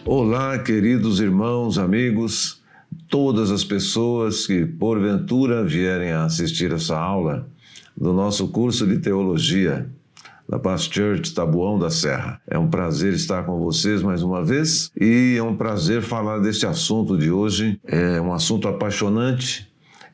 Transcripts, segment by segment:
Olá, queridos irmãos, amigos, todas as pessoas que porventura vierem a assistir essa aula do nosso curso de teologia da Paz Church Taboão da Serra. É um prazer estar com vocês mais uma vez e é um prazer falar deste assunto de hoje. É um assunto apaixonante,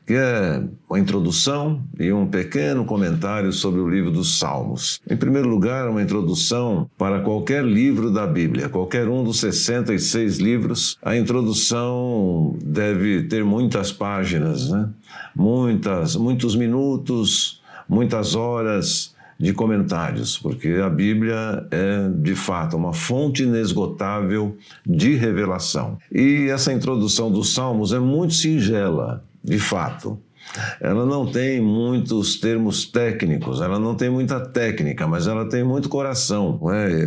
que é uma introdução e um pequeno comentário sobre o livro dos Salmos. Em primeiro lugar, uma introdução para qualquer livro da Bíblia, qualquer um dos 66 livros. A introdução deve ter muitas páginas, né? Muitos minutos, muitas horas de comentários, porque a Bíblia é, de fato, uma fonte inesgotável de revelação. E essa introdução dos Salmos é muito singela. De fato, ela não tem muitos termos técnicos, ela não tem muita técnica, mas ela tem muito coração.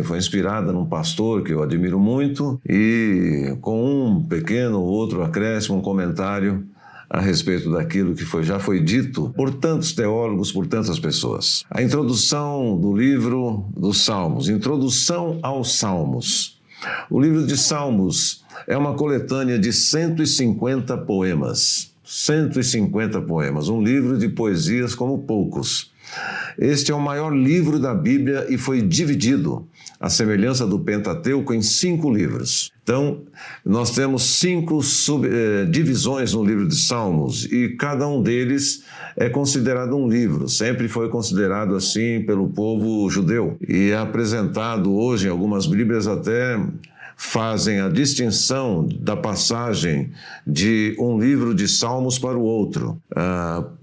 Foi inspirada num pastor que eu admiro muito e com um pequeno outro acréscimo, um comentário a respeito daquilo que já foi dito por tantos teólogos, por tantas pessoas. A introdução do livro dos Salmos, introdução aos Salmos. O livro de Salmos é uma coletânea de 150 poemas. 150 poemas, um livro de poesias como poucos. Este é o maior livro da Bíblia e foi dividido, à semelhança do Pentateuco, em 5 livros. Então, nós temos 5 divisões no livro de Salmos e cada um deles é considerado um livro. Sempre foi considerado assim pelo povo judeu e é apresentado hoje em algumas Bíblias até fazem a distinção da passagem de um livro de Salmos para o outro.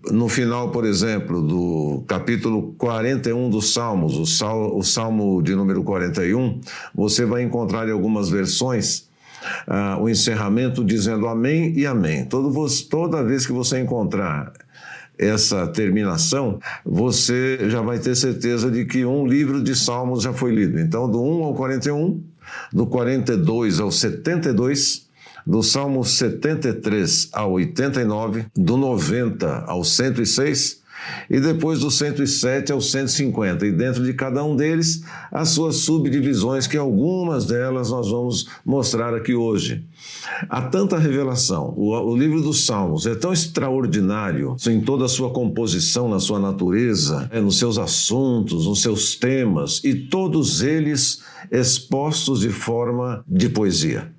No final, por exemplo, do capítulo 41 dos Salmos, o Salmo de número 41, você vai encontrar em algumas versões o encerramento dizendo amém e amém. Toda vez que você encontrar essa terminação, você já vai ter certeza de que um livro de Salmos já foi lido. Então, do 1 ao 41, do 42 ao 72, do Salmo 73 ao 89, do 90 ao 106 e depois do 107 ao 150. E dentro de cada um deles, as suas subdivisões, que algumas delas nós vamos mostrar aqui hoje. Há tanta revelação. O livro dos Salmos é tão extraordinário em toda a sua composição, na sua natureza, nos seus assuntos, nos seus temas, e todos eles expostos de forma de poesia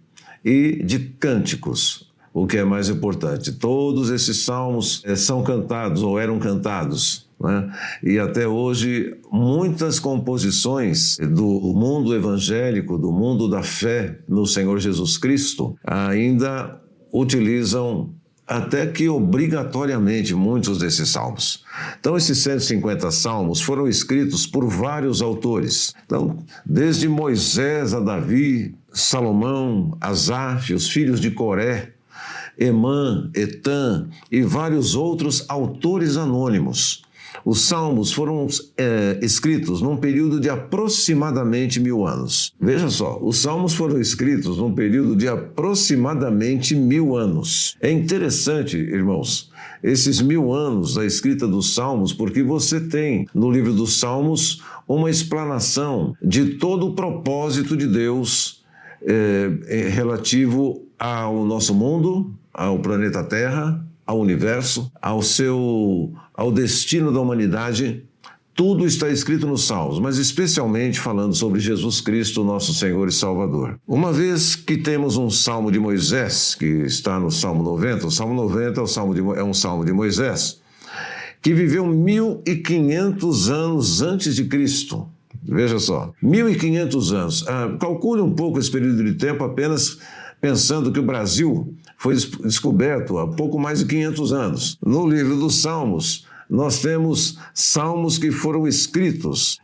e de cânticos. O que é mais importante, todos esses salmos são cantados ou eram cantados, né? E até hoje muitas composições do mundo evangélico, do mundo da fé no Senhor Jesus Cristo, ainda utilizam até que obrigatoriamente muitos desses salmos. Então, esses 150 salmos foram escritos por vários autores. Então, desde Moisés a Davi, Salomão, Asaf, os filhos de Coré, Emã, Etã e vários outros autores anônimos. Os salmos foram escritos num período de aproximadamente 1000 anos. Veja só, os salmos foram escritos num período de aproximadamente 1000 anos. É interessante, irmãos, esses 1000 anos da escrita dos salmos, porque você tem no livro dos Salmos uma explanação de todo o propósito de Deus relativo ao nosso mundo, ao planeta Terra, ao universo, ao destino da humanidade. Tudo está escrito nos Salmos, mas especialmente falando sobre Jesus Cristo, nosso Senhor e Salvador. Uma vez que temos um Salmo de Moisés, que está no Salmo 90, o Salmo 90 é um Salmo de Moisés, que viveu 1500 anos antes de Cristo. Veja só, 1500 anos. Calcule um pouco esse período de tempo apenas pensando que o Brasil foi descoberto há pouco mais de 500 anos. No livro dos Salmos, nós temos salmos que foram escritos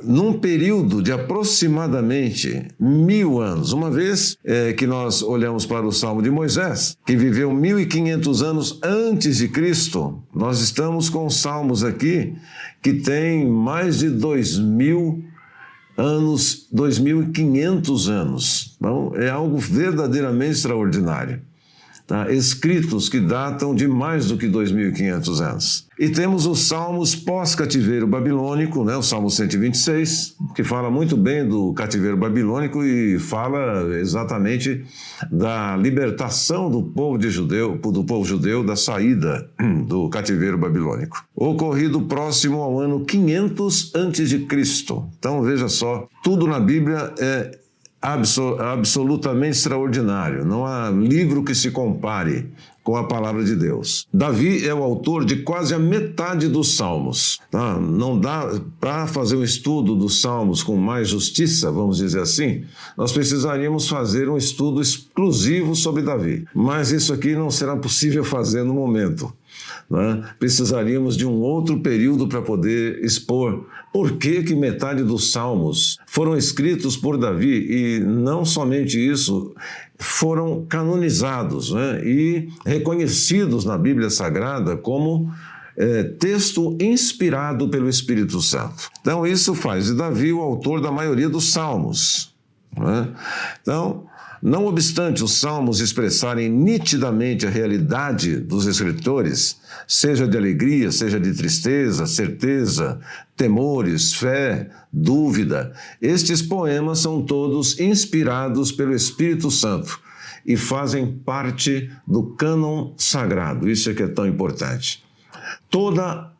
num período de aproximadamente 1000 anos. Uma vez que nós olhamos para o Salmo de Moisés, que viveu 1500 anos antes de Cristo, nós estamos com salmos aqui que têm mais de 2000 anos, 2500 anos. Então, é algo verdadeiramente extraordinário. tá? Escritos que datam de mais do que 2.500 anos. E temos os salmos pós-cativeiro babilônico, né? O Salmo 126, que fala muito bem do cativeiro babilônico e fala exatamente da libertação do povo judeu da saída do cativeiro babilônico, ocorrido próximo ao ano 500 a.C. Então veja só, tudo na Bíblia é absolutamente extraordinário. Não há livro que se compare com a palavra de Deus. Davi é o autor de quase a metade dos Salmos. Tá? Não dá para fazer um estudo dos Salmos com mais justiça, vamos dizer assim. Nós precisaríamos fazer um estudo exclusivo sobre Davi. Mas isso aqui não será possível fazer no momento. Né? Precisaríamos de um outro período para poder expor por que metade dos Salmos foram escritos por Davi e não somente isso, foram canonizados, né? E reconhecidos na Bíblia Sagrada como texto inspirado pelo Espírito Santo. Então isso faz de Davi o autor da maioria dos Salmos. Né? Então, não obstante os salmos expressarem nitidamente a realidade dos escritores, seja de alegria, seja de tristeza, certeza, temores, fé, dúvida, estes poemas são todos inspirados pelo Espírito Santo e fazem parte do cânon sagrado. Isso é que é tão importante. Toda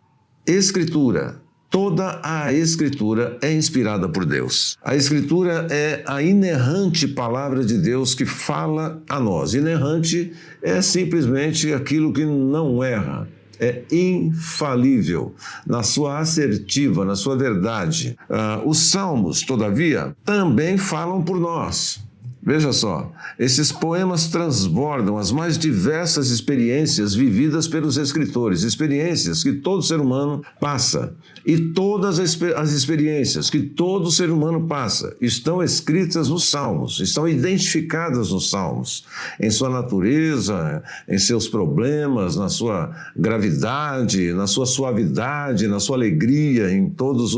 a Escritura é inspirada por Deus. A Escritura é a inerrante palavra de Deus que fala a nós. Inerrante é simplesmente aquilo que não erra. É infalível na sua assertiva, na sua verdade. Os Salmos, todavia, também falam por nós. Veja só, esses poemas transbordam as mais diversas experiências vividas pelos escritores, experiências que todo ser humano passa. E todas as experiências que todo ser humano passa estão escritas nos Salmos, estão identificadas nos Salmos, em sua natureza, em seus problemas, na sua gravidade, na sua suavidade, na sua alegria, em todos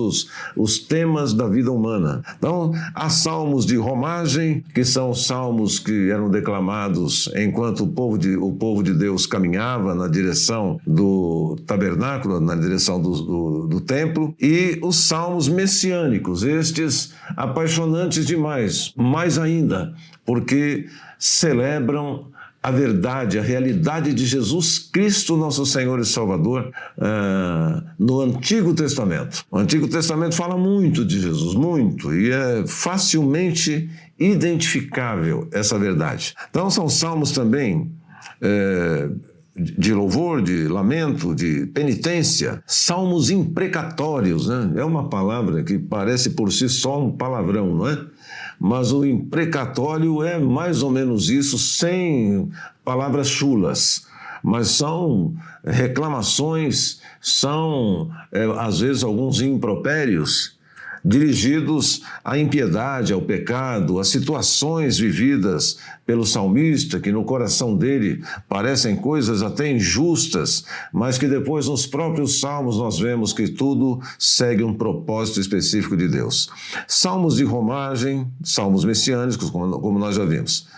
os temas da vida humana. Então, há salmos de romagem, que são salmos que eram declamados enquanto o povo de Deus caminhava na direção do tabernáculo, na direção do templo, e os salmos messiânicos, estes apaixonantes demais, mais ainda, porque celebram a verdade, a realidade de Jesus Cristo, nosso Senhor e Salvador, no Antigo Testamento. O Antigo Testamento fala muito de Jesus, muito, e é facilmente identificável essa verdade. Então são salmos também de louvor, de lamento, de penitência, salmos imprecatórios, né? É uma palavra que parece por si só um palavrão, não é? Mas o imprecatório é mais ou menos isso, sem palavras chulas. Mas são reclamações, são, às vezes, alguns impropérios dirigidos à impiedade, ao pecado, às situações vividas pelo salmista, que no coração dele parecem coisas até injustas, mas que depois nos próprios salmos nós vemos que tudo segue um propósito específico de Deus. Salmos de romagem, salmos messiânicos, como nós já vimos.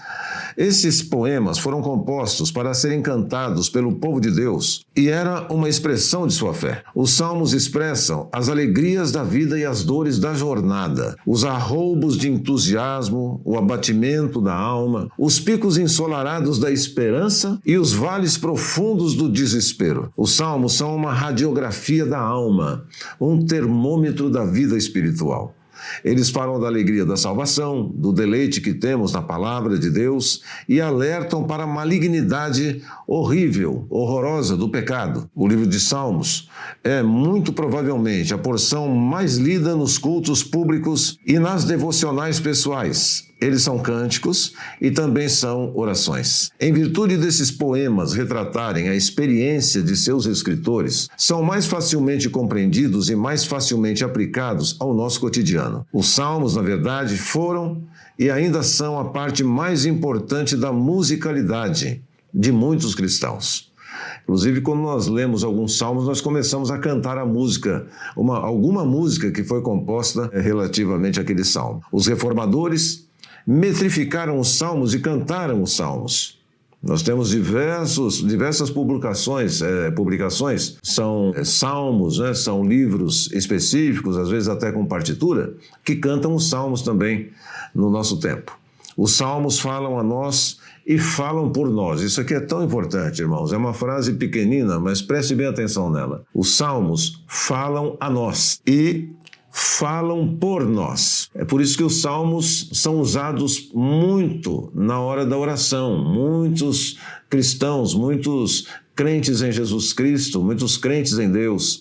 Esses poemas foram compostos para serem cantados pelo povo de Deus e era uma expressão de sua fé. Os salmos expressam as alegrias da vida e as dores da jornada, os arroubos de entusiasmo, o abatimento da alma, os picos ensolarados da esperança e os vales profundos do desespero. Os salmos são uma radiografia da alma, um termômetro da vida espiritual. Eles falam da alegria da salvação, do deleite que temos na palavra de Deus e alertam para a malignidade horrível, horrorosa do pecado. O livro de Salmos é muito provavelmente a porção mais lida nos cultos públicos e nas devocionais pessoais. Eles são cânticos e também são orações. Em virtude desses poemas retratarem a experiência de seus escritores, são mais facilmente compreendidos e mais facilmente aplicados ao nosso cotidiano. Os salmos, na verdade, foram e ainda são a parte mais importante da musicalidade de muitos cristãos. Inclusive, quando nós lemos alguns salmos, nós começamos a cantar a música, alguma música que foi composta relativamente àquele salmo. Os reformadores metrificaram os salmos e cantaram os salmos. Nós temos diversas publicações, são salmos, né? São livros específicos, às vezes até com partitura, que cantam os salmos também no nosso tempo. Os salmos falam a nós e falam por nós. Isso aqui é tão importante, irmãos. É uma frase pequenina, mas preste bem atenção nela. Os salmos falam a nós e falam por nós. É por isso que os salmos são usados muito na hora da oração. Muitos cristãos, muitos crentes em Jesus Cristo, muitos crentes em Deus,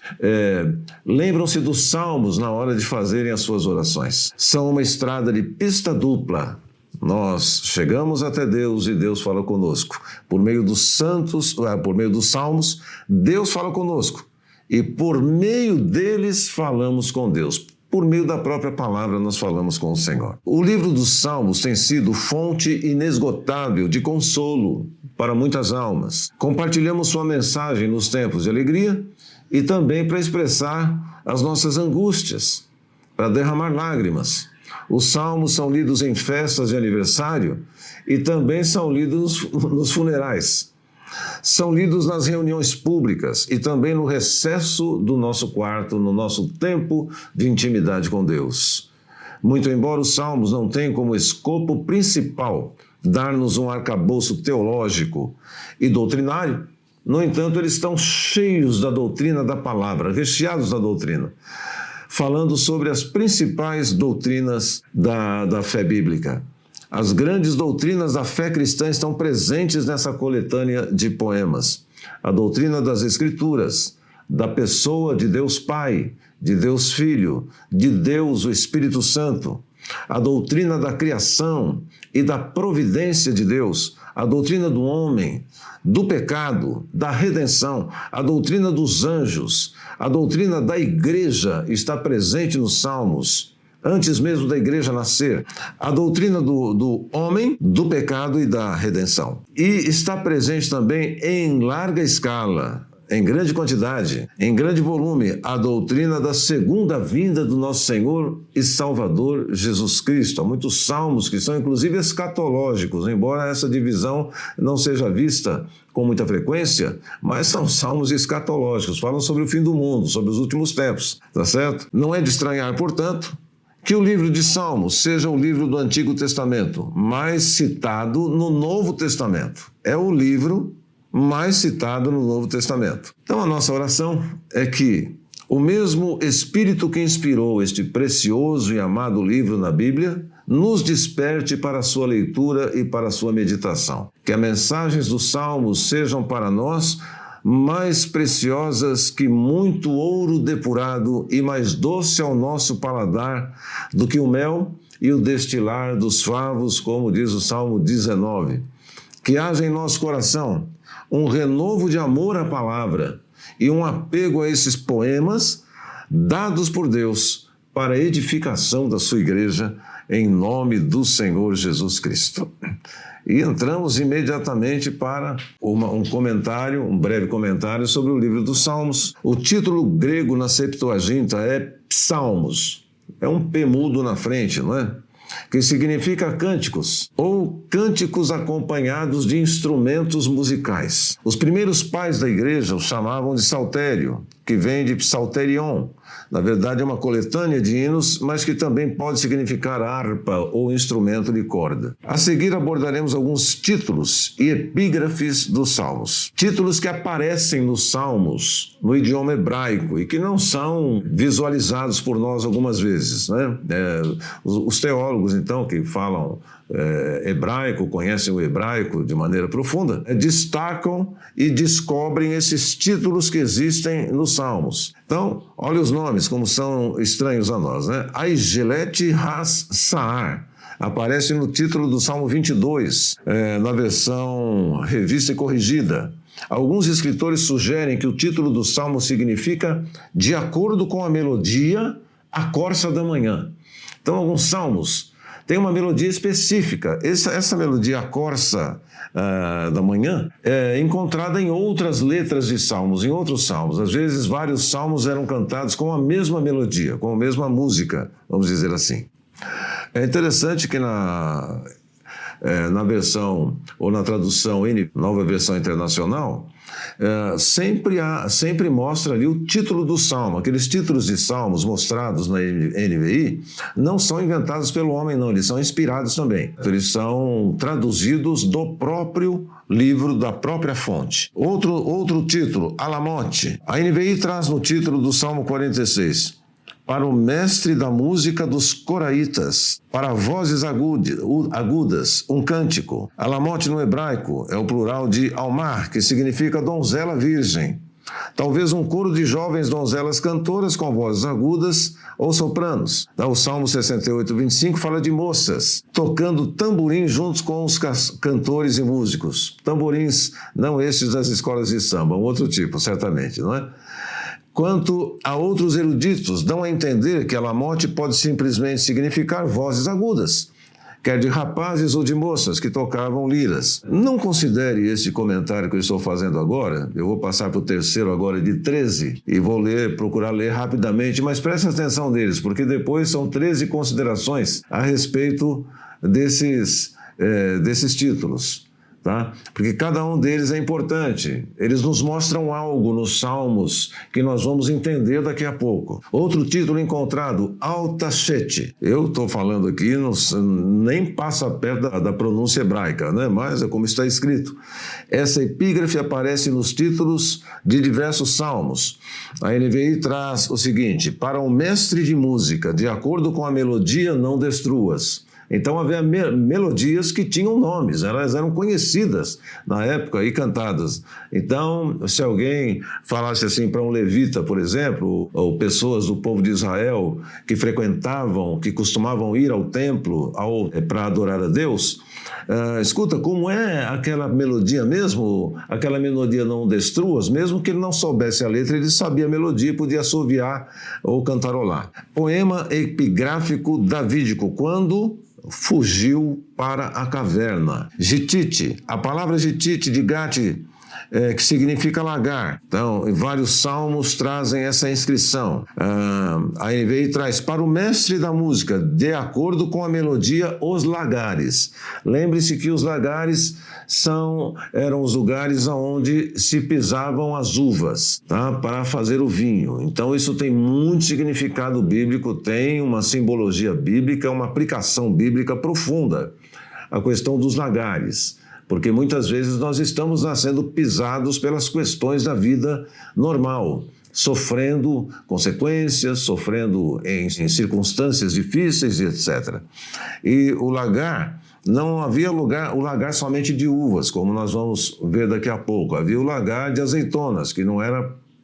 lembram-se dos salmos na hora de fazerem as suas orações. São uma estrada de pista dupla. Nós chegamos até Deus e Deus fala conosco. Por meio dos salmos, Deus fala conosco. E por meio deles falamos com Deus. Por meio da própria palavra nós falamos com o Senhor. O livro dos Salmos tem sido fonte inesgotável de consolo para muitas almas. Compartilhamos sua mensagem nos tempos de alegria e também para expressar as nossas angústias, para derramar lágrimas. Os salmos são lidos em festas de aniversário e também são lidos nos funerais. São lidos nas reuniões públicas e também no recesso do nosso quarto, no nosso tempo de intimidade com Deus. Muito embora os salmos não tenham como escopo principal dar-nos um arcabouço teológico e doutrinário, no entanto, eles estão cheios da doutrina da palavra, recheados da doutrina, falando sobre as principais doutrinas da fé bíblica. As grandes doutrinas da fé cristã estão presentes nessa coletânea de poemas. A doutrina das Escrituras, da pessoa de Deus Pai, de Deus Filho, de Deus o Espírito Santo. A doutrina da criação e da providência de Deus. A doutrina do homem, do pecado, da redenção. A doutrina dos anjos. A doutrina da igreja está presente nos Salmos, antes mesmo da igreja nascer. A doutrina do homem, do pecado e da redenção. E está presente também em larga escala, em grande quantidade, em grande volume, a doutrina da segunda vinda do nosso Senhor e Salvador Jesus Cristo. Há muitos salmos que são inclusive escatológicos, embora essa divisão não seja vista com muita frequência, mas são salmos escatológicos, falam sobre o fim do mundo, sobre os últimos tempos, tá certo? Não é de estranhar, portanto, que o livro de Salmos seja o livro do Antigo Testamento mais citado no Novo Testamento. É o livro mais citado no Novo Testamento. Então a nossa oração é que o mesmo Espírito que inspirou este precioso e amado livro na Bíblia nos desperte para a sua leitura e para a sua meditação. Que as mensagens dos Salmos sejam para nós mais preciosas que muito ouro depurado e mais doce ao nosso paladar do que o mel e o destilar dos favos, como diz o Salmo 19. Que haja em nosso coração um renovo de amor à palavra e um apego a esses poemas dados por Deus para a edificação da sua igreja, em nome do Senhor Jesus Cristo. E entramos imediatamente para um breve comentário sobre o livro dos Salmos. O título grego na Septuaginta é Psalmos. É um P mudo na frente, não é? Que significa cânticos, ou cânticos acompanhados de instrumentos musicais. Os primeiros pais da igreja o chamavam de saltério, que vem de psalterion. Na verdade, é uma coletânea de hinos, mas que também pode significar harpa ou instrumento de corda. A seguir abordaremos alguns títulos e epígrafes dos Salmos. Títulos que aparecem nos Salmos no idioma hebraico e que não são visualizados por nós algumas vezes, né? Os teólogos, então, que falam hebraico, conhecem o hebraico de maneira profunda, destacam e descobrem esses títulos que existem nos Salmos. Então, olha os nomes, como são estranhos a nós, né? Aigelet Has-Saar aparece no título do Salmo 22, na versão revista e corrigida. Alguns escritores sugerem que o título do Salmo significa de acordo com a melodia, a corça da manhã. Então, alguns salmos têm uma melodia específica. Essa melodia, a corça da manhã, é encontrada em outras letras de salmos, em outros salmos. Às vezes, vários salmos eram cantados com a mesma melodia, com a mesma música, vamos dizer assim. É interessante que na versão ou na tradução Nova Versão Internacional, sempre mostra ali o título do salmo. Aqueles títulos de salmos mostrados na NVI não são inventados pelo homem, não, eles são inspirados também. Eles são traduzidos do próprio livro, da própria fonte. Outro título, Alamote. A NVI traz no título do Salmo 46: para o mestre da música dos coraitas, para vozes agudas, um cântico. Alamote no hebraico é o plural de almar, que significa donzela virgem. Talvez um coro de jovens donzelas cantoras com vozes agudas ou sopranos. O Salmo 68, 25 fala de moças tocando tamborim juntos com os cantores e músicos. Tamborins não estes das escolas de samba, um outro tipo, certamente, não é? Quanto a outros eruditos, dão a entender que alamote pode simplesmente significar vozes agudas, quer de rapazes ou de moças que tocavam liras. Não considere esse comentário que eu estou fazendo agora, eu vou passar para o terceiro agora de 13 e vou procurar ler rapidamente, mas preste atenção neles, porque depois são 13 considerações a respeito desses títulos. Tá? Porque cada um deles é importante. Eles nos mostram algo nos Salmos que nós vamos entender daqui a pouco. Outro título encontrado, Altashete. Eu estou falando aqui, nem passa perto da pronúncia hebraica, né? Mas é como está escrito. Essa epígrafe aparece nos títulos de diversos salmos. A NVI traz o seguinte: para o mestre de música, de acordo com a melodia, não destruas. Então havia melodias que tinham nomes, elas eram conhecidas na época e cantadas. Então, se alguém falasse assim para um levita, por exemplo, ou pessoas do povo de Israel que frequentavam, que costumavam ir ao templo para adorar a Deus, escuta, como é aquela melodia mesmo? Aquela melodia não destruas, mesmo que ele não soubesse a letra, ele sabia a melodia e podia assoviar ou cantarolar. Poema epigráfico davídico, quando fugiu para a caverna. Gitite, a palavra gitite de Gati, que significa lagar. Então, vários salmos trazem essa inscrição. A NVI traz para o mestre da música, de acordo com a melodia, os lagares. Lembre-se que os lagares eram os lugares onde se pisavam as uvas, tá? Para fazer o vinho. Então, isso tem muito significado bíblico, tem uma simbologia bíblica, uma aplicação bíblica profunda. A questão dos lagares. Porque muitas vezes nós estamos sendo pisados pelas questões da vida normal, sofrendo consequências, sofrendo em circunstâncias difíceis, etc. E o lagar, não havia o lagar somente de uvas, como nós vamos ver daqui a pouco. Havia o lagar de azeitonas, que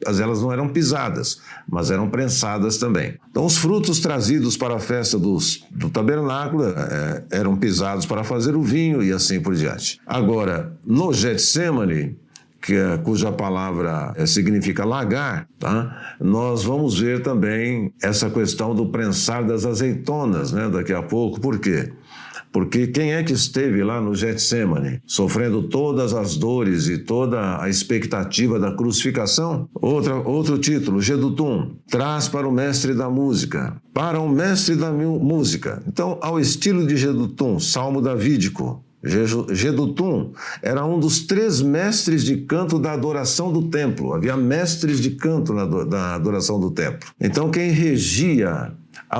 elas não eram pisadas, mas eram prensadas também. Então, os frutos trazidos para a festa do tabernáculo eram pisados para fazer o vinho e assim por diante. Agora, no Getsemane, cuja palavra significa lagar, tá? Nós vamos ver também essa questão do prensar das azeitonas, né? Daqui a pouco. Por quê? Porque quem é que esteve lá no Getsemane, sofrendo todas as dores e toda a expectativa da crucificação? Outro título, Gedutum, traz para o mestre da música. Para o mestre da música. Então, ao estilo de Gedutum, salmo davídico, Gedutum era um dos 3 mestres de canto da adoração do templo. Havia mestres de canto da adoração do templo. Então, quem regia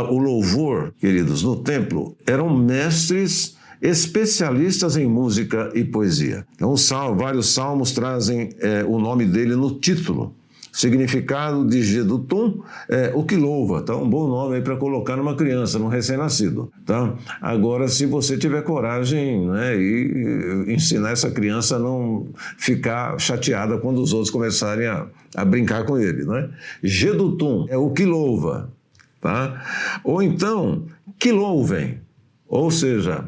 o louvor, queridos, no templo, eram mestres especialistas em música e poesia. Então, vários salmos trazem o nome dele no título. Significado de Gedutum é o que louva, tá? Um bom nome aí para colocar numa criança, num recém-nascido, tá? Agora, se você tiver coragem, né, e ensinar essa criança a não ficar chateada quando os outros começarem a brincar com ele, né? Gedutum é o que louva, tá? Ou então, que louvem, ou seja,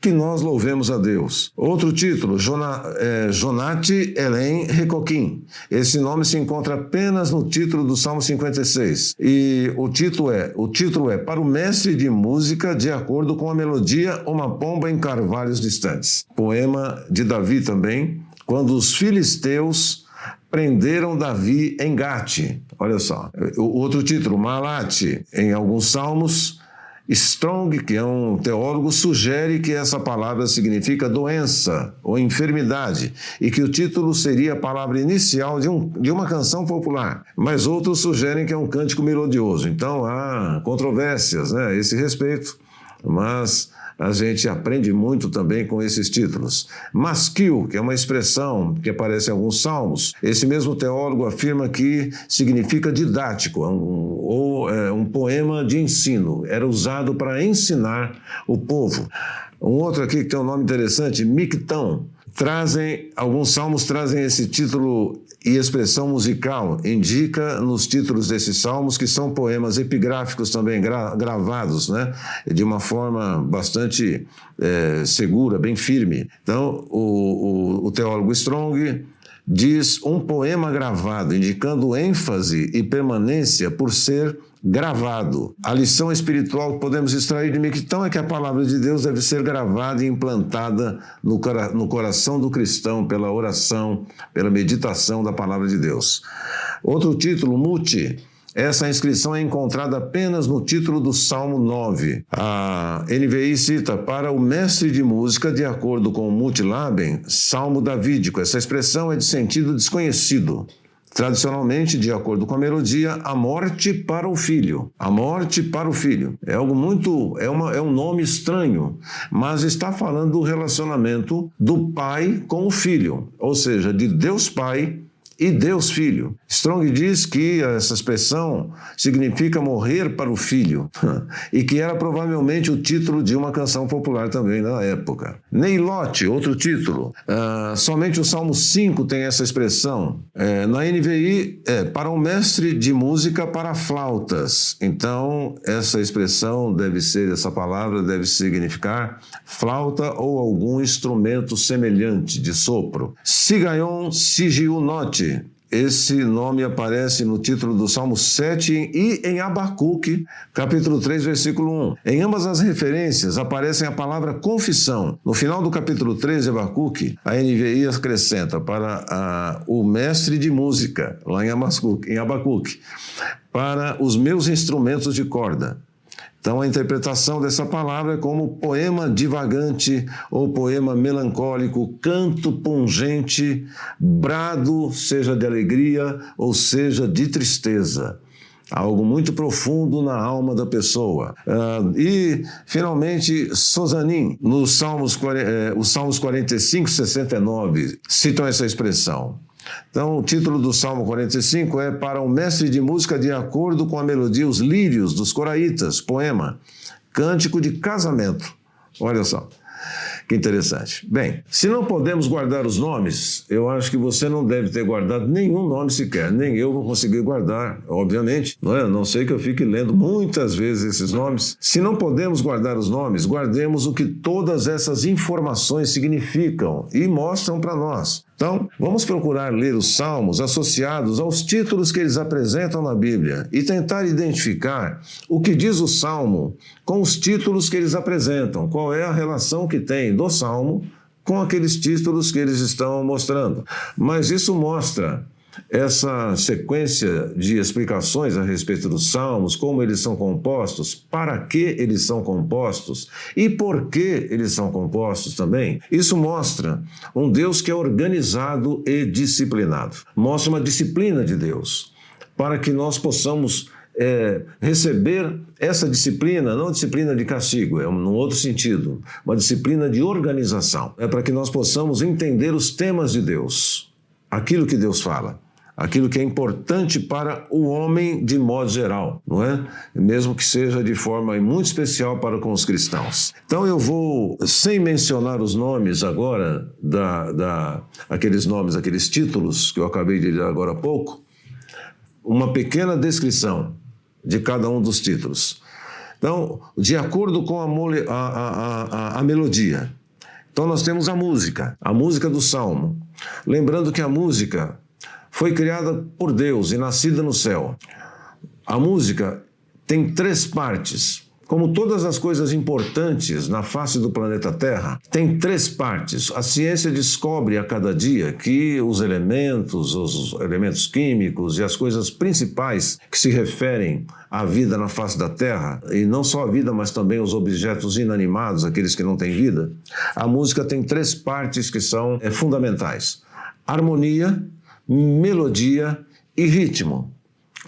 que nós louvemos a Deus. Outro título, Jonati Elen Recoquim. Esse nome se encontra apenas no título do Salmo 56. E o título é para o mestre de música, de acordo com a melodia, uma pomba em carvalhos distantes. Poema de Davi também, quando os filisteus prenderam Davi em Gate. Olha só. O outro título, Malate, em alguns salmos, Strong, que é um teólogo, sugere que essa palavra significa doença ou enfermidade e que o título seria a palavra inicial de uma canção popular. Mas outros sugerem que é um cântico melodioso. Então há controvérsias, né, a esse respeito, mas a gente aprende muito também com esses títulos. Masquil, que é uma expressão que aparece em alguns salmos, esse mesmo teólogo afirma que significa didático, ou um poema de ensino. Era usado para ensinar o povo. Um outro aqui que tem um nome interessante, Mictão. Alguns salmos trazem esse título e expressão musical, indica nos títulos desses salmos que são poemas epigráficos também, gravados, né, de uma forma bastante segura, bem firme. Então, o teólogo Strong diz um poema gravado, indicando ênfase e permanência por ser gravado. A lição espiritual que podemos extrair de Mictão é que a palavra de Deus deve ser gravada e implantada no coração do cristão pela oração, pela meditação da palavra de Deus. Outro título, Muti. Essa inscrição é encontrada apenas no título do Salmo 9. A NVI cita, para o mestre de música, de acordo com o Multilaben, Salmo Davídico. Essa expressão é de sentido desconhecido. Tradicionalmente, de acordo com a melodia, a morte para o filho. A morte para o filho. É algo muito, é um nome estranho, mas está falando do relacionamento do pai com o filho, ou seja, de Deus Pai e Deus Filho. Strong diz que essa expressão significa morrer para o filho e que era provavelmente o título de uma canção popular também na época. Neilot, outro título. Somente o Salmo 5 tem essa expressão. Na NVI, para um mestre de música para flautas. Então, essa expressão essa palavra deve significar flauta ou algum instrumento semelhante de sopro. Sigaion Sigiunote. Esse nome aparece no título do Salmo 7 e em Abacuque, capítulo 3, versículo 1. Em ambas as referências aparecem a palavra confissão. No final do capítulo 3 de Abacuque, a NVI acrescenta para o mestre de música, lá em Abacuque, para os meus instrumentos de corda. Então, a interpretação dessa palavra é como poema divagante ou poema melancólico, canto pungente, brado, seja de alegria ou seja de tristeza. Algo muito profundo na alma da pessoa. E, finalmente, Sozanim, os Salmos 45 e 69, citam essa expressão. Então, o título do Salmo 45 é para um mestre de música de acordo com a melodia Os Lírios dos Coraitas, poema, cântico de casamento. Olha só, que interessante. Bem, se não podemos guardar os nomes, eu acho que você não deve ter guardado nenhum nome sequer, nem eu vou conseguir guardar, obviamente, não é? A não sei que eu fique lendo muitas vezes esses nomes. Se não podemos guardar os nomes, guardemos o que todas essas informações significam e mostram para nós. Então, vamos procurar ler os salmos associados aos títulos que eles apresentam na Bíblia e tentar identificar o que diz o salmo com os títulos que eles apresentam, qual é a relação que tem do salmo com aqueles títulos que eles estão mostrando. Mas isso mostra essa sequência de explicações a respeito dos salmos, como eles são compostos, para que eles são compostos e por que eles são compostos também. Isso mostra um Deus que é organizado e disciplinado. Mostra uma disciplina de Deus, para que nós possamos receber essa disciplina, não disciplina de castigo, num outro sentido, uma disciplina de organização. É para que nós possamos entender os temas de Deus, aquilo que Deus fala, aquilo que é importante para o homem de modo geral, não é? Mesmo que seja de forma muito especial para com os cristãos. Então eu vou, sem mencionar os nomes agora, aqueles títulos que eu acabei de ler agora há pouco, uma pequena descrição de cada um dos títulos. Então, de acordo com a melodia. Então nós temos a música do Salmo. Lembrando que a música foi criada por Deus e nascida no céu. A música tem 3 partes, Como todas as coisas importantes na face do planeta Terra, tem 3 partes. A ciência descobre a cada dia que os elementos químicos e as coisas principais que se referem à vida na face da Terra, e não só a vida, mas também os objetos inanimados, aqueles que não têm vida, a música tem 3 partes que são fundamentais: harmonia, melodia e ritmo.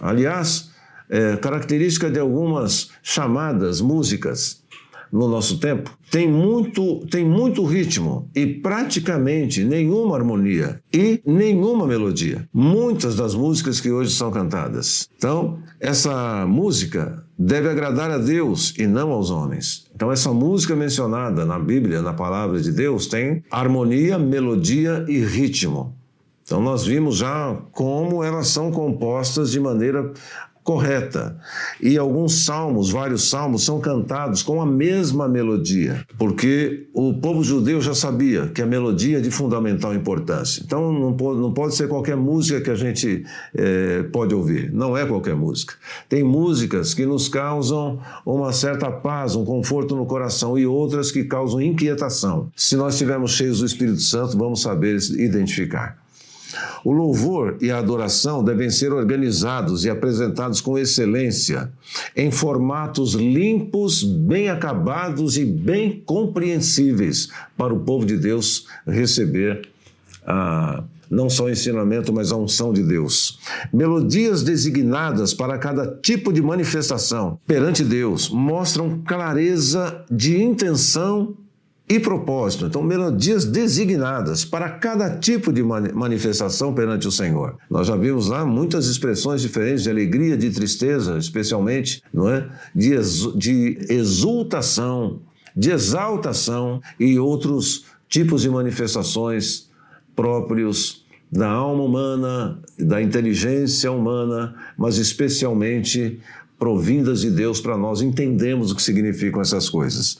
Aliás, característica de algumas chamadas músicas no nosso tempo, tem muito ritmo e praticamente nenhuma harmonia e nenhuma melodia. Muitas das músicas que hoje são cantadas. Então, essa música deve agradar a Deus e não aos homens. Então, essa música mencionada na Bíblia, na palavra de Deus, tem harmonia, melodia e ritmo. Então, nós vimos já como elas são compostas de maneira correta. E alguns salmos, vários salmos, são cantados com a mesma melodia, porque o povo judeu já sabia que a melodia é de fundamental importância. Então não pode ser qualquer música que a gente pode ouvir, não é qualquer música. Tem músicas que nos causam uma certa paz, um conforto no coração, e outras que causam inquietação. Se nós estivermos cheios do Espírito Santo, vamos saber identificar. O louvor e a adoração devem ser organizados e apresentados com excelência, em formatos limpos, bem acabados e bem compreensíveis para o povo de Deus receber não só o ensinamento, mas a unção de Deus. Melodias designadas para cada tipo de manifestação perante Deus mostram clareza de intenção e propósito. Então, melodias designadas para cada tipo de manifestação perante o Senhor. Nós já vimos lá muitas expressões diferentes de alegria, de tristeza, especialmente, não é? De exultação, de exaltação e outros tipos de manifestações próprios da alma humana, da inteligência humana, mas especialmente provindas de Deus para nós entendemos o que significam essas coisas.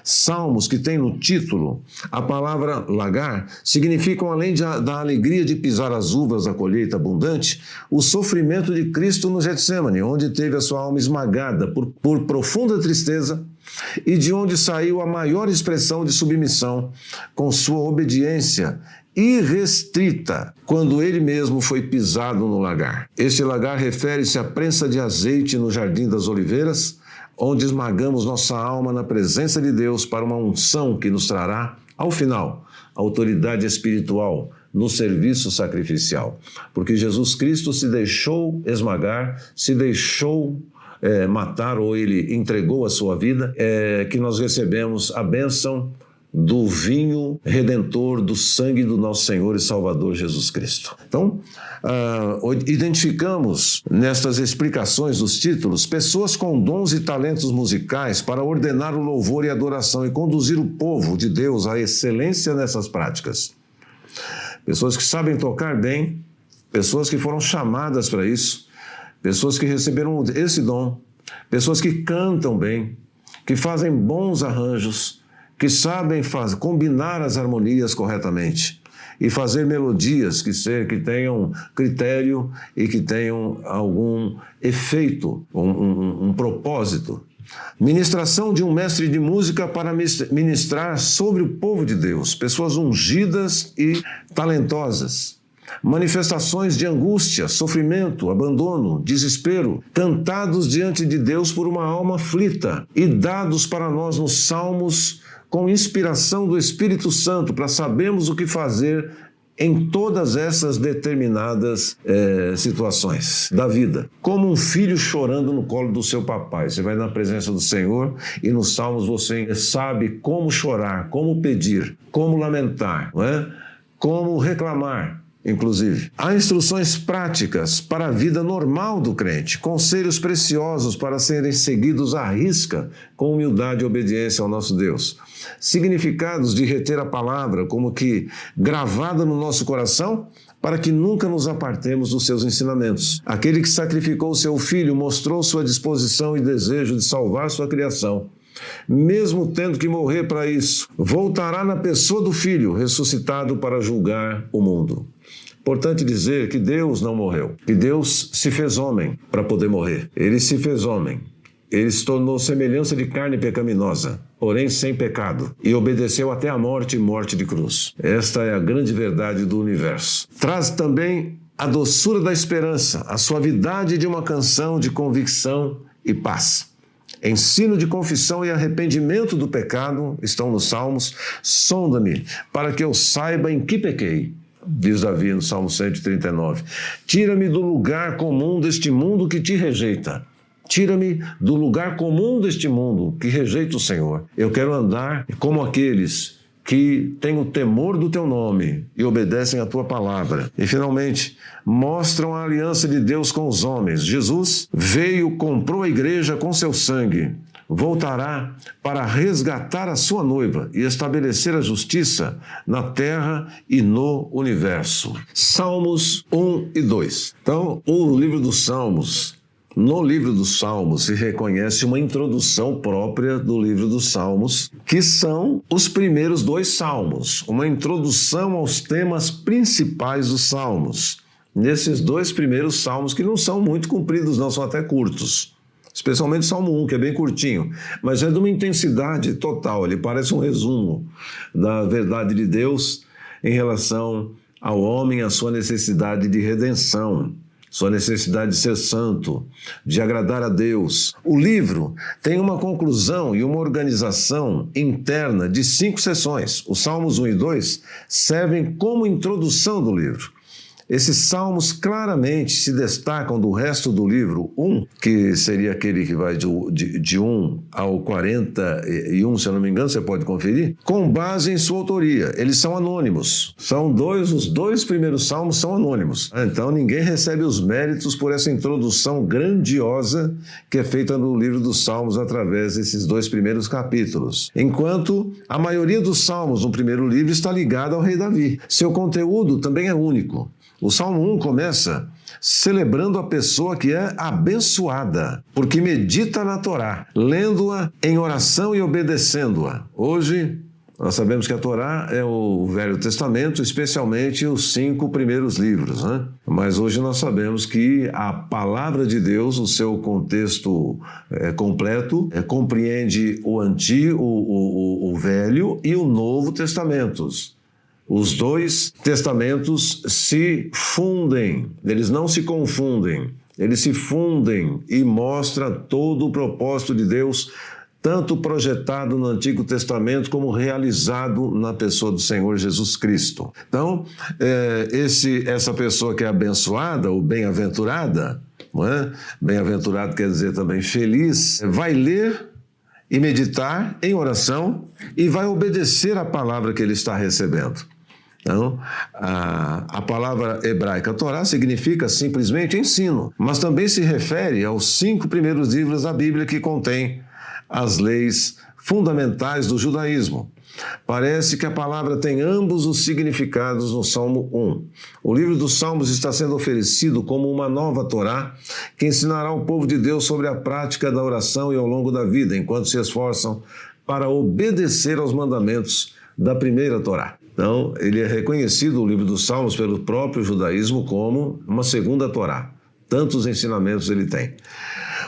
Salmos que tem no título a palavra lagar significam, além da alegria de pisar as uvas da colheita abundante, o sofrimento de Cristo no Getsemane, onde teve a sua alma esmagada por profunda tristeza e de onde saiu a maior expressão de submissão com sua obediência irrestrita, quando ele mesmo foi pisado no lagar. Este lagar refere-se à prensa de azeite no Jardim das Oliveiras, onde esmagamos nossa alma na presença de Deus para uma unção que nos trará, ao final, autoridade espiritual no serviço sacrificial. Porque Jesus Cristo se deixou esmagar, se deixou matar, ou ele entregou a sua vida, que nós recebemos a bênção do vinho redentor do sangue do nosso Senhor e Salvador Jesus Cristo. Então, identificamos nestas explicações dos títulos pessoas com dons e talentos musicais para ordenar o louvor e adoração e conduzir o povo de Deus à excelência nessas práticas. Pessoas que sabem tocar bem, pessoas que foram chamadas para isso, pessoas que receberam esse dom, pessoas que cantam bem, que fazem bons arranjos, que sabem combinar as harmonias corretamente e fazer melodias que tenham critério e que tenham algum efeito, um propósito. Ministração de um mestre de música para ministrar sobre o povo de Deus, pessoas ungidas e talentosas. Manifestações de angústia, sofrimento, abandono, desespero, cantados diante de Deus por uma alma aflita e dados para nós nos salmos com inspiração do Espírito Santo, para sabermos o que fazer em todas essas determinadas situações da vida. Como um filho chorando no colo do seu papai. Você vai na presença do Senhor e nos salmos você sabe como chorar, como pedir, como lamentar, não é? Como reclamar. Inclusive, há instruções práticas para a vida normal do crente, conselhos preciosos para serem seguidos à risca, com humildade e obediência ao nosso Deus. Significados de reter a palavra como que gravada no nosso coração, para que nunca nos apartemos dos seus ensinamentos. Aquele que sacrificou o seu filho mostrou sua disposição e desejo de salvar sua criação. Mesmo tendo que morrer para isso, voltará na pessoa do Filho, ressuscitado para julgar o mundo. Importante dizer que Deus não morreu, que Deus se fez homem para poder morrer. Ele se fez homem ele se tornou semelhança de carne pecaminosa, porém sem pecado, e obedeceu até a morte e morte de cruz. Esta é a grande verdade do universo. Traz também a doçura da esperança, a suavidade de uma canção de convicção e paz. Ensino de confissão e arrependimento do pecado estão nos Salmos. Sonda-me, para que eu saiba em que pequei, diz Davi no Salmo 139. Tira-me do lugar comum deste mundo que te rejeita. Tira-me do lugar comum deste mundo que rejeita o Senhor. Eu quero andar como aqueles que têm o temor do teu nome e obedecem à tua palavra. E, finalmente, mostram a aliança de Deus com os homens. Jesus veio, comprou a igreja com seu sangue, voltará para resgatar a sua noiva e estabelecer a justiça na terra e no universo. Salmos 1 e 2. Então, o livro dos Salmos... No livro dos Salmos se reconhece uma introdução própria do livro dos Salmos, que são os primeiros 2 salmos, uma introdução aos temas principais dos Salmos. Nesses 2 primeiros salmos, que não são muito compridos, não, são até curtos. Especialmente o Salmo 1, que é bem curtinho, mas é de uma intensidade total, ele parece um resumo da verdade de Deus em relação ao homem, a sua necessidade de redenção, sua necessidade de ser santo, de agradar a Deus. O livro tem uma conclusão e uma organização interna de 5 seções. Os Salmos 1 e 2 servem como introdução do livro. Esses salmos claramente se destacam do resto do livro 1, que seria aquele que vai de 1 ao 41, se eu não me engano, você pode conferir, com base em sua autoria. Eles são anônimos. Os 2 primeiros salmos são anônimos. Então ninguém recebe os méritos por essa introdução grandiosa que é feita no livro dos Salmos através desses 2 primeiros capítulos. Enquanto a maioria dos salmos no primeiro livro está ligada ao rei Davi. Seu conteúdo também é único. O Salmo 1 começa celebrando a pessoa que é abençoada, porque medita na Torá, lendo-a em oração e obedecendo-a. Hoje, nós sabemos que a Torá é o Velho Testamento, especialmente os 5 primeiros livros, né? Mas hoje nós sabemos que a palavra de Deus, o seu contexto completo, compreende o Antigo, o Velho e o Novo Testamentos. Os 2 testamentos se fundem, eles não se confundem, eles se fundem e mostram todo o propósito de Deus, tanto projetado no Antigo Testamento como realizado na pessoa do Senhor Jesus Cristo. Então, essa pessoa que é abençoada ou bem-aventurada, não é? Bem-aventurado quer dizer também feliz, vai ler e meditar em oração e vai obedecer à palavra que ele está recebendo. Então, a palavra hebraica Torá significa simplesmente ensino, mas também se refere aos 5 primeiros livros da Bíblia que contêm as leis fundamentais do judaísmo. Parece que a palavra tem ambos os significados no Salmo 1. O livro dos Salmos está sendo oferecido como uma nova Torá que ensinará o povo de Deus sobre a prática da oração e ao longo da vida, enquanto se esforçam para obedecer aos mandamentos da primeira Torá. Então, ele é reconhecido, o livro dos Salmos, pelo próprio judaísmo como uma segunda Torá. Tantos ensinamentos ele tem.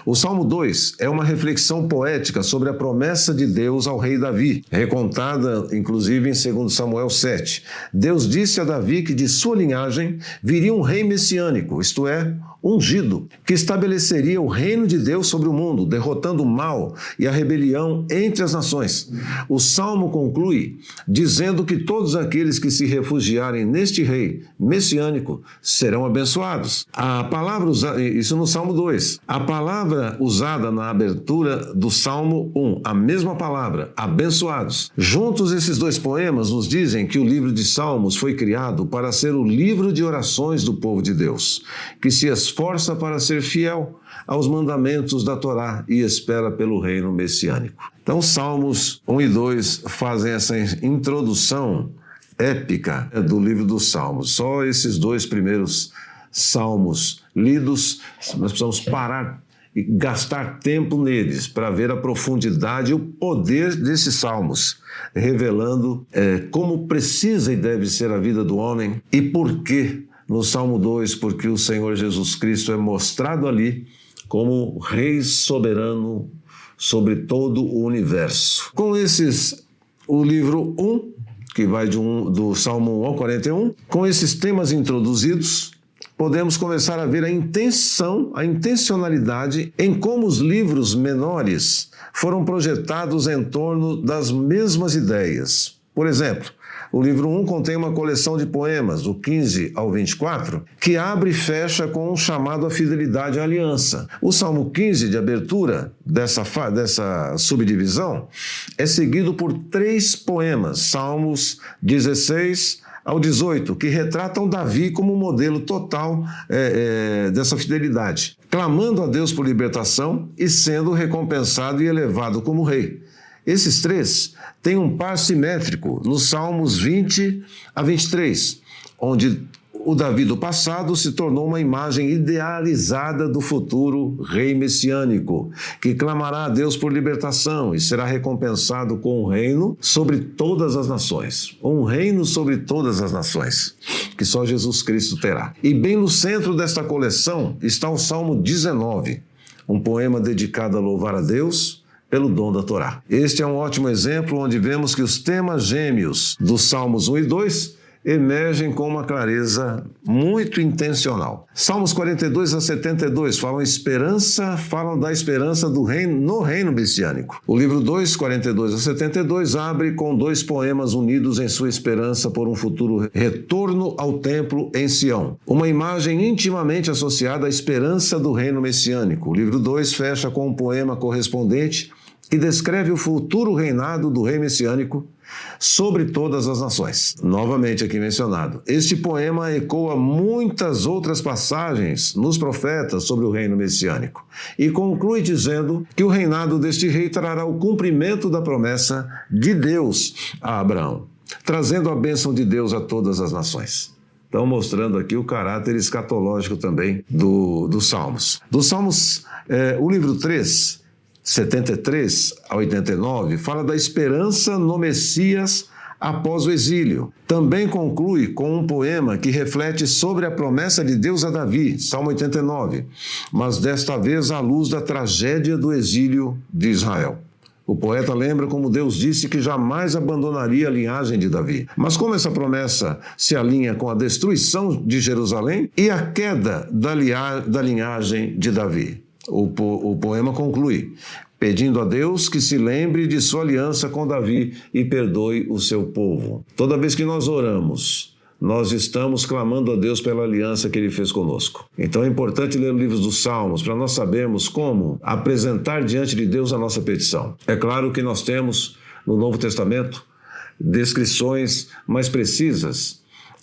O Salmo 2 é uma reflexão poética sobre a promessa de Deus ao rei Davi, recontada inclusive em 2 Samuel 7. Deus disse a Davi que de sua linhagem viria um rei messiânico, isto é, ungido, que estabeleceria o reino de Deus sobre o mundo, derrotando o mal e a rebelião entre as nações. O Salmo conclui dizendo que todos aqueles que se refugiarem neste rei messiânico serão abençoados. A palavra usada, isso no Salmo 2, a palavra usada na abertura do Salmo 1, a mesma palavra, abençoados. Juntos, esses 2 poemas nos dizem que o livro de Salmos foi criado para ser o livro de orações do povo de Deus, que se esforça para ser fiel aos mandamentos da Torá e espera pelo reino messiânico. Então, Salmos 1 e 2 fazem essa introdução épica do livro dos Salmos. Só esses 2 primeiros salmos lidos, nós precisamos parar e gastar tempo neles para ver a profundidade e o poder desses salmos, revelando como precisa e deve ser a vida do homem e por quê. No Salmo 2, porque o Senhor Jesus Cristo é mostrado ali como Rei soberano sobre todo o universo. Com esses, o livro 1, que vai do Salmo 1 ao 41, com esses temas introduzidos, podemos começar a ver a intencionalidade em como os livros menores foram projetados em torno das mesmas ideias. Por exemplo, o livro 1 contém uma coleção de poemas, do 15 ao 24, que abre e fecha com um chamado à fidelidade à aliança. O Salmo 15, de abertura dessa subdivisão, é seguido por 3 poemas, Salmos 16 ao 18, que retratam Davi como modelo total dessa fidelidade, clamando a Deus por libertação e sendo recompensado e elevado como rei. Esses 3 têm um par simétrico nos Salmos 20 a 23, onde o Davi do passado se tornou uma imagem idealizada do futuro rei messiânico, que clamará a Deus por libertação e será recompensado com um reino sobre todas as nações. Um reino sobre todas as nações, que só Jesus Cristo terá. E bem no centro desta coleção está o Salmo 19, um poema dedicado a louvar a Deus pelo dom da Torá. Este é um ótimo exemplo onde vemos que os temas gêmeos dos Salmos 1 e 2 emergem com uma clareza muito intencional. Salmos 42 a 72 falam da esperança do reino no reino messiânico. O livro 2, 42 a 72, abre com 2 poemas unidos em sua esperança por um futuro retorno ao templo em Sião. Uma imagem intimamente associada à esperança do reino messiânico. O livro 2 fecha com um poema correspondente que descreve o futuro reinado do rei messiânico sobre todas as nações. Novamente aqui mencionado. Este poema ecoa muitas outras passagens nos profetas sobre o reino messiânico e conclui dizendo que o reinado deste rei trará o cumprimento da promessa de Deus a Abraão, trazendo a bênção de Deus a todas as nações. Então, mostrando aqui o caráter escatológico também dos Salmos. Dos Salmos, o livro 3, 73 a 89, fala da esperança no Messias após o exílio. Também conclui com um poema que reflete sobre a promessa de Deus a Davi, Salmo 89, mas desta vez à luz da tragédia do exílio de Israel. O poeta lembra como Deus disse que jamais abandonaria a linhagem de Davi. Mas como essa promessa se alinha com a destruição de Jerusalém e a queda da linhagem de Davi? O poema conclui, pedindo a Deus que se lembre de sua aliança com Davi e perdoe o seu povo. Toda vez que nós oramos, nós estamos clamando a Deus pela aliança que Ele fez conosco. Então é importante ler os livros dos Salmos para nós sabermos como apresentar diante de Deus a nossa petição. É claro que nós temos no Novo Testamento descrições mais precisas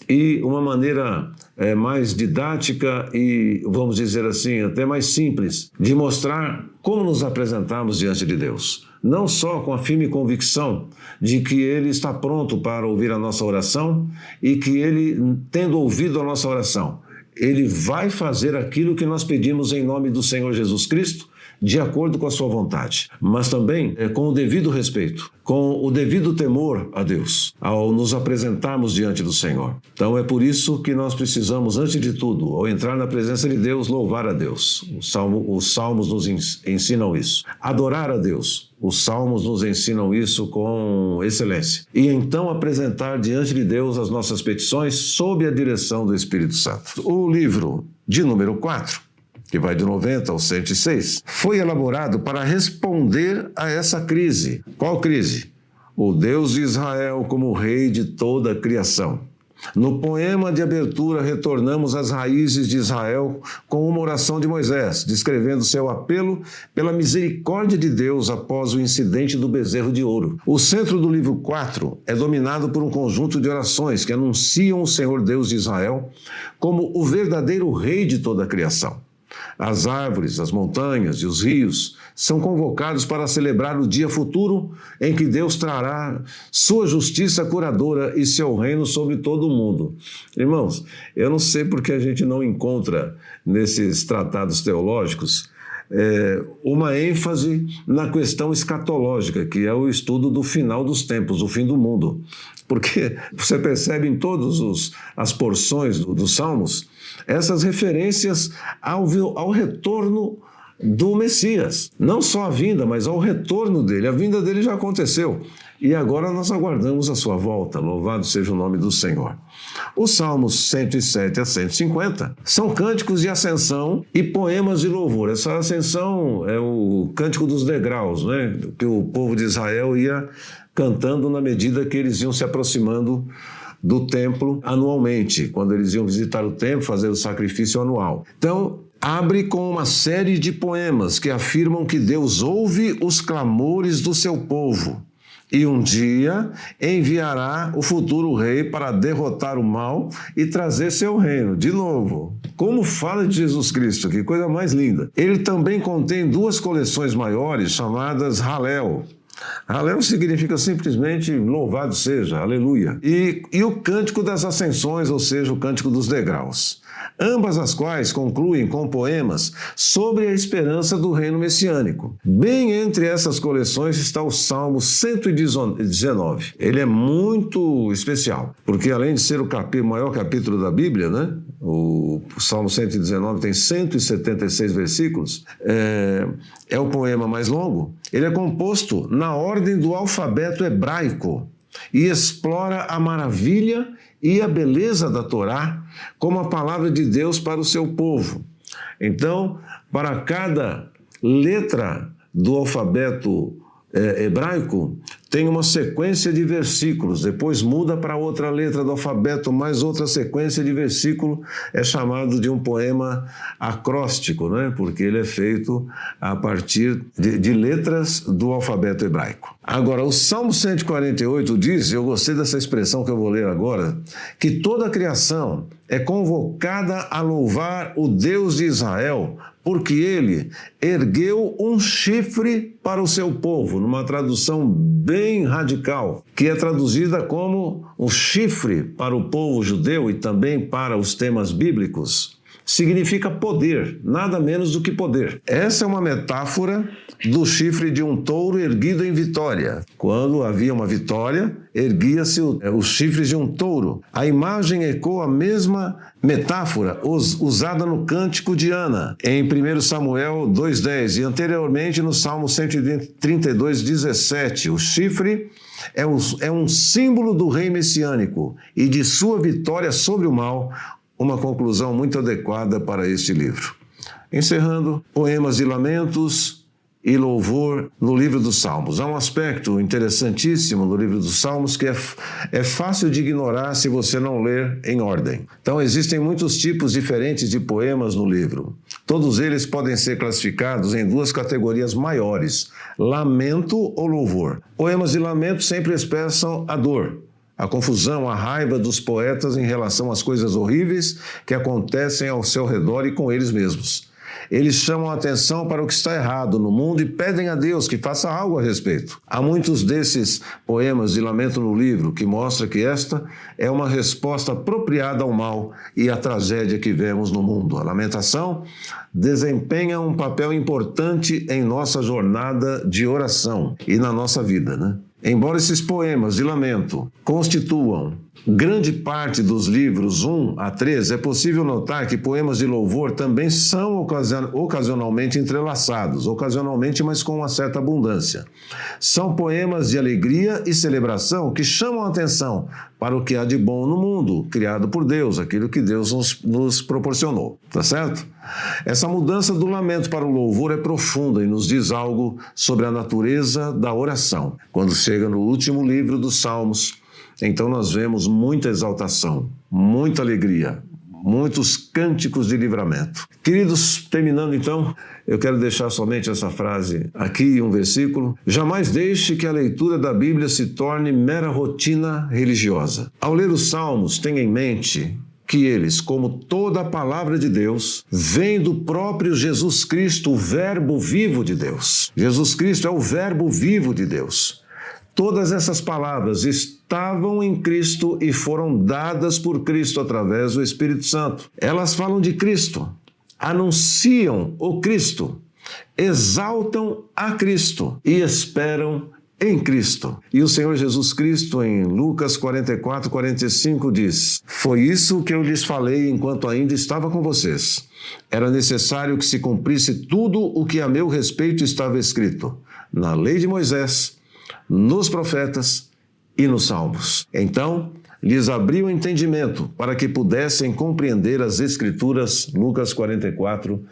e uma maneira mais didática e, vamos dizer assim, até mais simples de mostrar como nos apresentarmos diante de Deus. Não só com a firme convicção de que Ele está pronto para ouvir a nossa oração e que Ele, tendo ouvido a nossa oração, Ele vai fazer aquilo que nós pedimos em nome do Senhor Jesus Cristo, de acordo com a sua vontade, mas também com o devido respeito, com o devido temor a Deus, ao nos apresentarmos diante do Senhor. Então é por isso que nós precisamos, antes de tudo, ao entrar na presença de Deus, louvar a Deus. Os Salmos nos ensinam isso. Adorar a Deus. Os Salmos nos ensinam isso com excelência. E então apresentar diante de Deus as nossas petições sob a direção do Espírito Santo. O livro de número 4, que vai de 90 ao 106, foi elaborado para responder a essa crise. Qual crise? O Deus de Israel como rei de toda a criação. No poema de abertura, retornamos às raízes de Israel com uma oração de Moisés, descrevendo seu apelo pela misericórdia de Deus após o incidente do bezerro de ouro. O centro do livro 4 é dominado por um conjunto de orações que anunciam o Senhor Deus de Israel como o verdadeiro rei de toda a criação. As árvores, as montanhas e os rios são convocados para celebrar o dia futuro em que Deus trará sua justiça curadora e seu reino sobre todo o mundo. Irmãos, eu não sei porque a gente não encontra nesses tratados teológicos uma ênfase na questão escatológica, que é o estudo do final dos tempos, do fim do mundo. Porque você percebe em todas as porções dos Salmos essas referências ao retorno do Messias. Não só a vinda, mas ao retorno dele. A vinda dele já aconteceu. E agora nós aguardamos a sua volta. Louvado seja o nome do Senhor. Os Salmos 107 a 150 são cânticos de ascensão e poemas de louvor. Essa ascensão é o cântico dos degraus, né? Que o povo de Israel ia cantando na medida que eles iam se aproximando do templo anualmente, quando eles iam visitar o templo, fazer o sacrifício anual. Então, abre com uma série de poemas que afirmam que Deus ouve os clamores do seu povo e um dia enviará o futuro rei para derrotar o mal e trazer seu reino. De novo, como fala de Jesus Cristo, que coisa mais linda. Ele também contém duas coleções maiores chamadas Halel. Halel significa simplesmente louvado seja, aleluia. E o cântico das ascensões, ou seja, o cântico dos degraus. Ambas as quais concluem com poemas sobre a esperança do reino messiânico. Bem entre essas coleções está o Salmo 119. Ele é muito especial, porque além de ser o maior capítulo da Bíblia, né? O Salmo 119 tem 176 versículos, é o poema mais longo. Ele é composto na ordem do alfabeto hebraico e explora a maravilha e a beleza da Torá como a palavra de Deus para o seu povo. Então, para cada letra do alfabeto hebraico, tem uma sequência de versículos, depois muda para outra letra do alfabeto, mais outra sequência de versículo, é chamado de um poema acróstico, né? Porque ele é feito a partir de letras do alfabeto hebraico. Agora, o Salmo 148 diz, eu gostei dessa expressão que eu vou ler agora, que toda a criação é convocada a louvar o Deus de Israel, porque ele ergueu um chifre para o seu povo, numa tradução bem radical, que é traduzida como um chifre para o povo judeu e também para os temas bíblicos. Significa poder, nada menos do que poder. Essa é uma metáfora do chifre de um touro erguido em vitória. Quando havia uma vitória, erguia-se os chifres de um touro. A imagem ecoa a mesma metáfora usada no Cântico de Ana, em 1 Samuel 2,10 e anteriormente no Salmo 132,17. O chifre é um símbolo do rei messiânico e de sua vitória sobre o mal, uma conclusão muito adequada para este livro. Encerrando, poemas de lamentos e louvor no livro dos Salmos. Há um aspecto interessantíssimo no livro dos Salmos que é fácil de ignorar se você não ler em ordem. Então, existem muitos tipos diferentes de poemas no livro. Todos eles podem ser classificados em duas categorias maiores, lamento ou louvor. Poemas de lamento sempre expressam a dor, a confusão, a raiva dos poetas em relação às coisas horríveis que acontecem ao seu redor e com eles mesmos. Eles chamam a atenção para o que está errado no mundo e pedem a Deus que faça algo a respeito. Há muitos desses poemas de lamento no livro que mostra que esta é uma resposta apropriada ao mal e à tragédia que vemos no mundo. A lamentação desempenha um papel importante em nossa jornada de oração e na nossa vida, né? Embora esses poemas de lamento constituam grande parte dos livros 1 a 3, é possível notar que poemas de louvor também são ocasionalmente entrelaçados, ocasionalmente, mas com uma certa abundância. São poemas de alegria e celebração que chamam a atenção para o que há de bom no mundo, criado por Deus, aquilo que Deus nos proporcionou, tá certo? Essa mudança do lamento para o louvor é profunda e nos diz algo sobre a natureza da oração. Quando chega no último livro dos Salmos, então nós vemos muita exaltação, muita alegria, muitos cânticos de livramento. Queridos, terminando então, eu quero deixar somente essa frase aqui, um versículo. Jamais deixe que a leitura da Bíblia se torne mera rotina religiosa. Ao ler os Salmos, tenha em mente que eles, como toda a palavra de Deus, vêm do próprio Jesus Cristo, o Verbo vivo de Deus. Jesus Cristo é o Verbo vivo de Deus. Todas essas palavras estavam em Cristo e foram dadas por Cristo através do Espírito Santo. Elas falam de Cristo, anunciam o Cristo, exaltam a Cristo e esperam em Cristo. E o Senhor Jesus Cristo, em Lucas 44, 45, diz: foi isso que eu lhes falei enquanto ainda estava com vocês. Era necessário que se cumprisse tudo o que a meu respeito estava escrito na lei de Moisés, nos profetas e nos salmos. Então, lhes abriu o entendimento para que pudessem compreender as Escrituras. Lucas 44,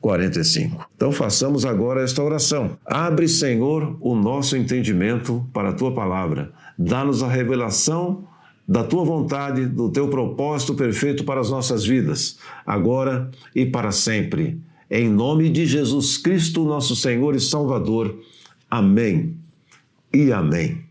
45. Então façamos agora esta oração. Abre, Senhor, o nosso entendimento para a Tua palavra. Dá-nos a revelação da Tua vontade, do Teu propósito perfeito para as nossas vidas, agora e para sempre. Em nome de Jesus Cristo, nosso Senhor e Salvador. Amém e amém.